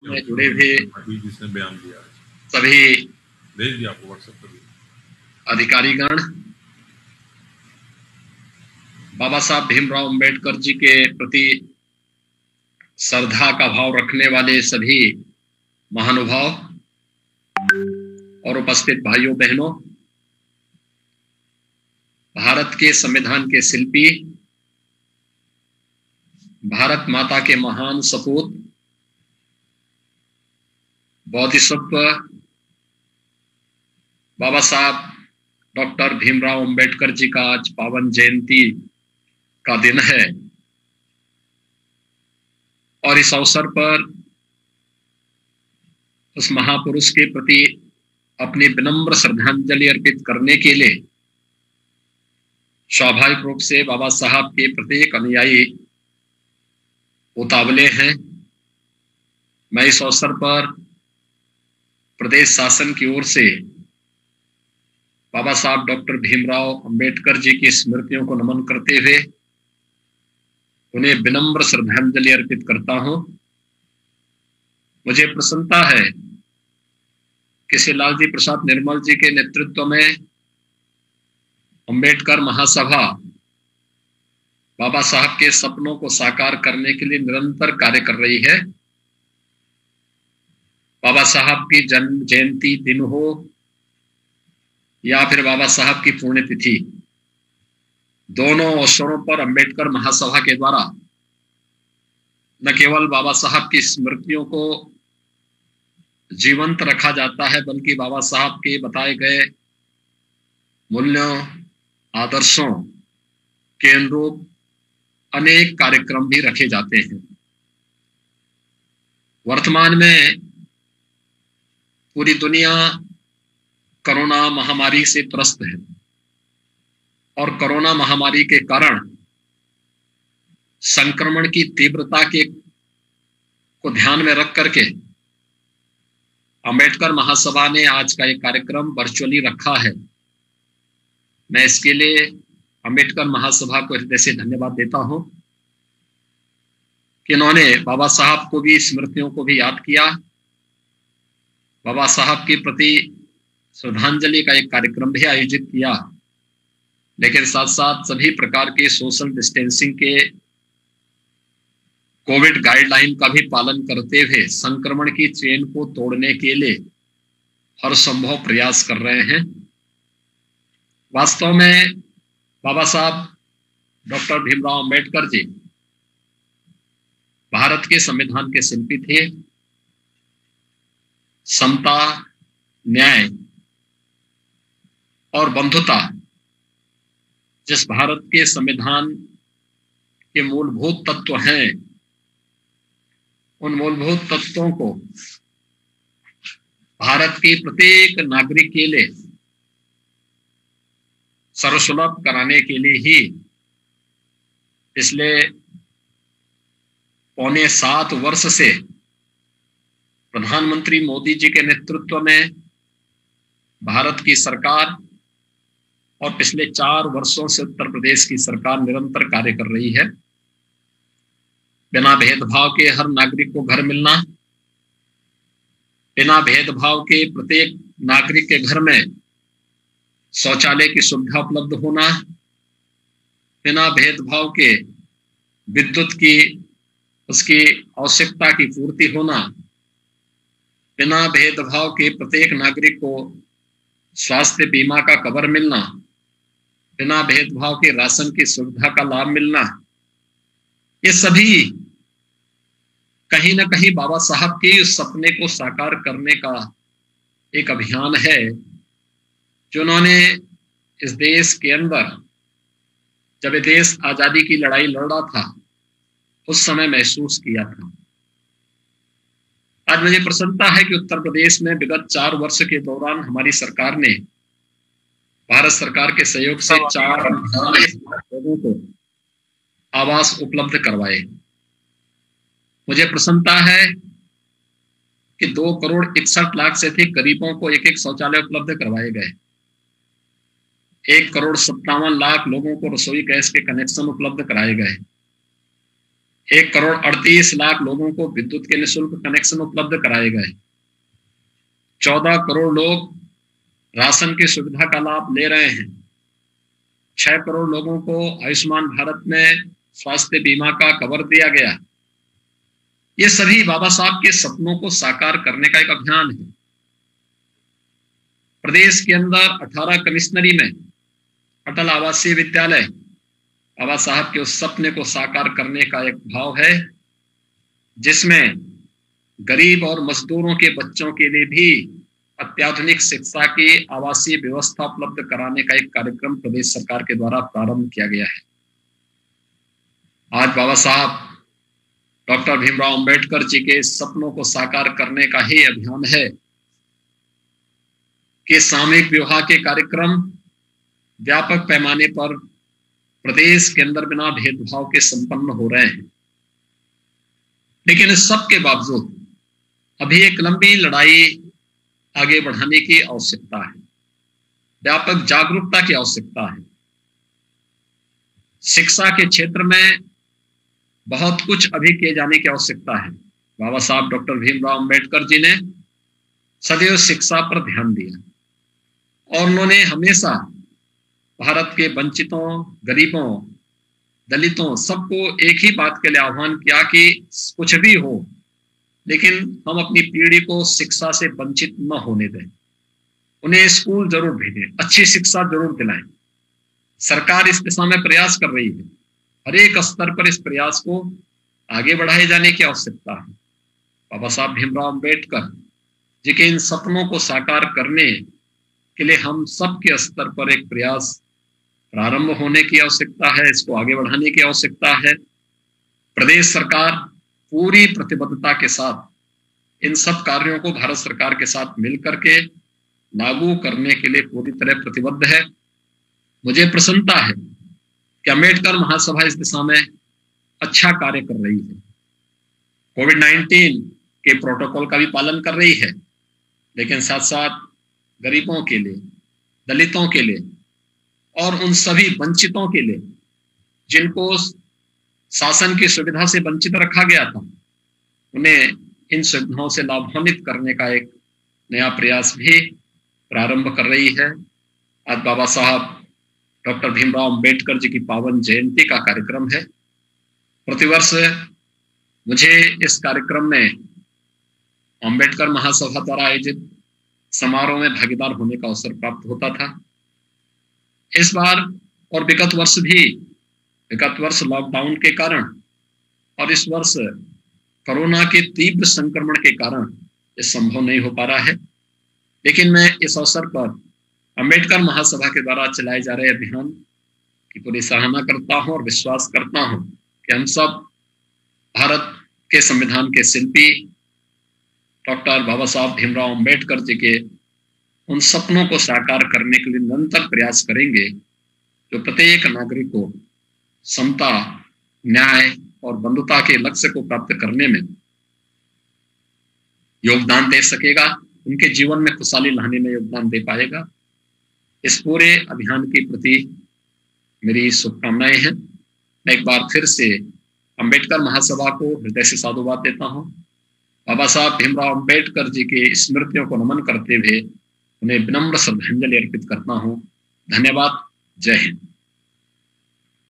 में जुड़े हुए जिसने बयान दिया सभी भेज दिया आपको व्हाट्सएप पर। अधिकारीगण, बाबा साहब भीमराव अंबेडकर जी के प्रति श्रद्धा का भाव रखने वाले सभी महानुभाव और उपस्थित भाइयों बहनों, भारत के संविधान के शिल्पी, भारत माता के महान सपूत, बोधिसत्व बाबा साहब डॉक्टर भीमराव अंबेडकर जी का आज पावन जयंती का दिन है और इस अवसर पर उस महापुरुष के प्रति अपनी विनम्र श्रद्धांजलि अर्पित करने के लिए स्वाभाविक रूप से बाबा साहब के प्रत्येक अनुयायी उतावले हैं। मैं इस अवसर पर प्रदेश शासन की ओर से बाबा साहब डॉक्टर भीमराव अंबेडकर जी की स्मृतियों को नमन करते हुए उन्हें विनम्र श्रद्धांजलि अर्पित करता हूं। मुझे प्रसन्नता है कि श्री लालजी प्रसाद निर्मल जी के नेतृत्व में अंबेडकर महासभा बाबा साहब के सपनों को साकार करने के लिए निरंतर कार्य कर रही है। बाबा साहब की जन्म जयंती दिन हो या फिर बाबा साहब की पुण्यतिथि, दोनों अवसरों पर अंबेडकर महासभा के द्वारा न केवल बाबा साहब की स्मृतियों को जीवंत रखा जाता है, बल्कि बाबा साहब के बताए गए मूल्यों, आदर्शों के अनुरूप अनेक कार्यक्रम भी रखे जाते हैं। वर्तमान में पूरी दुनिया कोरोना महामारी से त्रस्त है और कोरोना महामारी के कारण संक्रमण की तीव्रता को ध्यान में रख करके अंबेडकर महासभा ने आज का एक कार्यक्रम वर्चुअली रखा है। मैं इसके लिए अंबेडकर महासभा को हृदय से धन्यवाद देता हूं कि इन्होंने बाबा साहब को भी, स्मृतियों को भी याद किया, बाबा साहब के प्रति श्रद्धांजलि का एक कार्यक्रम भी आयोजित किया, लेकिन साथ साथ सभी प्रकार के सोशल डिस्टेंसिंग के कोविड गाइडलाइन का भी पालन करते हुए संक्रमण की चेन को तोड़ने के लिए हर संभव प्रयास कर रहे हैं। वास्तव में बाबा साहब डॉक्टर भीमराव अंबेडकर जी भारत के संविधान के शिल्पी थे। समता, न्याय और बंधुता जिस भारत के संविधान के मूलभूत तत्व हैं, उन मूलभूत तत्वों को भारत के प्रत्येक नागरिक के लिए सर्वसुलभ कराने के लिए ही पिछले पौने 7 वर्ष से प्रधानमंत्री मोदी जी के नेतृत्व में भारत की सरकार और पिछले 4 वर्षों से उत्तर प्रदेश की सरकार निरंतर कार्य कर रही है। बिना भेदभाव के हर नागरिक को घर मिलना, बिना भेदभाव के प्रत्येक नागरिक के घर में शौचालय की सुविधा उपलब्ध होना, बिना भेदभाव के विद्युत की उसकी आवश्यकता की पूर्ति होना, बिना भेदभाव के प्रत्येक नागरिक को स्वास्थ्य बीमा का कवर मिलना, बिना भेदभाव के राशन की सुविधा का लाभ मिलना, ये सभी कहीं ना कहीं बाबा साहब के उस सपने को साकार करने का एक अभियान है जो उन्होंने इस देश के अंदर, जब ये देश आजादी की लड़ाई लड़ रहा था, उस समय महसूस किया था। आज मुझे प्रसन्नता है कि उत्तर प्रदेश में विगत 4 वर्ष के दौरान हमारी सरकार ने भारत सरकार के सहयोग से 4 लोगों को आवास उपलब्ध करवाए। मुझे प्रसन्नता है कि 2,61,00,000 से अधिक गरीबों को एक शौचालय उपलब्ध करवाए गए। 1,57,00,000 लोगों को रसोई गैस के कनेक्शन उपलब्ध कराए गए। 1,38,00,000 लोगों को विद्युत के निःशुल्क कनेक्शन उपलब्ध कराए गए। 14 करोड़ लोग राशन की सुविधा का लाभ ले रहे हैं। 6 करोड़ लोगों को आयुष्मान भारत में स्वास्थ्य बीमा का कवर दिया गया। ये सभी बाबा साहब के सपनों को साकार करने का एक अभियान है। प्रदेश के अंदर 18 कमिश्नरी में अटल आवासीय विद्यालय बाबा साहब के उस सपने को साकार करने का एक भाव है, जिसमें गरीब और मजदूरों के बच्चों के लिए भी अत्याधुनिक शिक्षा की आवासीय व्यवस्था उपलब्ध कराने का एक कार्यक्रम प्रदेश सरकार के द्वारा प्रारंभ किया गया है। आज बाबा साहब डॉक्टर भीमराव अंबेडकर जी के सपनों को साकार करने का ही अभियान है कि सामूहिक विवाह के कार्यक्रम व्यापक पैमाने पर प्रदेश के अंदर बिना भेदभाव के संपन्न हो रहे हैं। लेकिन इस सब के बावजूद अभी एक लंबी लड़ाई आगे बढ़ाने की आवश्यकता है, व्यापक जागरूकता की आवश्यकता है। शिक्षा के क्षेत्र में बहुत कुछ अभी किए जाने की आवश्यकता है। बाबा साहब डॉक्टर भीमराव अंबेडकर जी ने सदैव शिक्षा पर ध्यान दिया और उन्होंने हमेशा भारत के वंचितों, गरीबों, दलितों सबको एक ही बात के लिए आह्वान किया कि कुछ भी हो लेकिन हम अपनी पीढ़ी को शिक्षा से वंचित न होने दें। उन्हें स्कूल जरूर भेजें, अच्छी शिक्षा जरूर दिलाएं। सरकार इस दिशा में प्रयास कर रही है। हर एक स्तर पर इस प्रयास को आगे बढ़ाए जाने की आवश्यकता है। बाबा साहब भीमराव अंबेडकर जी के इन सपनों को साकार करने के लिए हम सब के स्तर पर एक प्रयास प्रारंभ होने की आवश्यकता है, इसको आगे बढ़ाने की आवश्यकता है। प्रदेश सरकार पूरी प्रतिबद्धता के साथ इन सब कार्यों को भारत सरकार के साथ मिलकर के लागू करने के लिए पूरी तरह प्रतिबद्ध है। मुझे प्रसन्नता है कि अंबेडकर महासभा इस दिशा में अच्छा कार्य कर रही है। कोविड-19 के प्रोटोकॉल का भी पालन कर रही है, लेकिन साथ साथ गरीबों के लिए, दलितों के लिए और उन सभी वंचितों के लिए जिनको शासन की सुविधा से वंचित रखा गया था, उन्हें इन सुविधाओं से लाभान्वित करने का एक नया प्रयास भी प्रारंभ कर रही है। आज बाबा साहब डॉक्टर भीमराव अंबेडकर जी की पावन जयंती का कार्यक्रम है। प्रतिवर्ष मुझे इस कार्यक्रम में अंबेडकर महासभा द्वारा आयोजित समारोह में भागीदार होने का अवसर प्राप्त होता था। इस बार और विगत वर्ष लॉकडाउन के कारण और इस वर्ष कोरोना के तीव्र संक्रमण के कारण ये संभव नहीं हो पा रहा है। लेकिन मैं इस अवसर पर अंबेडकर महासभा के द्वारा चलाए जा रहे अभियान की पूरी सराहना करता हूं और विश्वास करता हूं कि हम सब भारत के संविधान के शिल्पी डॉक्टर बाबा साहब भीमराव अंबेडकर जी के उन सपनों को साकार करने के लिए निरंतर प्रयास करेंगे, जो प्रत्येक नागरिक को समता, न्याय और बंधुता के लक्ष्य को प्राप्त करने में योगदान दे सकेगा, उनके जीवन में खुशहाली लाने में योगदान दे पाएगा। इस पूरे अभियान के प्रति मेरी शुभकामनाएं हैं। मैं एक बार फिर से अंबेडकर महासभा को हृदय से साधुवाद देता हूं। बाबा साहब भीमराव अंबेडकर जी के स्मृतियों को नमन करते हुए उन्हें विनम्र श्रद्धांजलि अर्पित करता हूं। धन्यवाद। जय हिंद।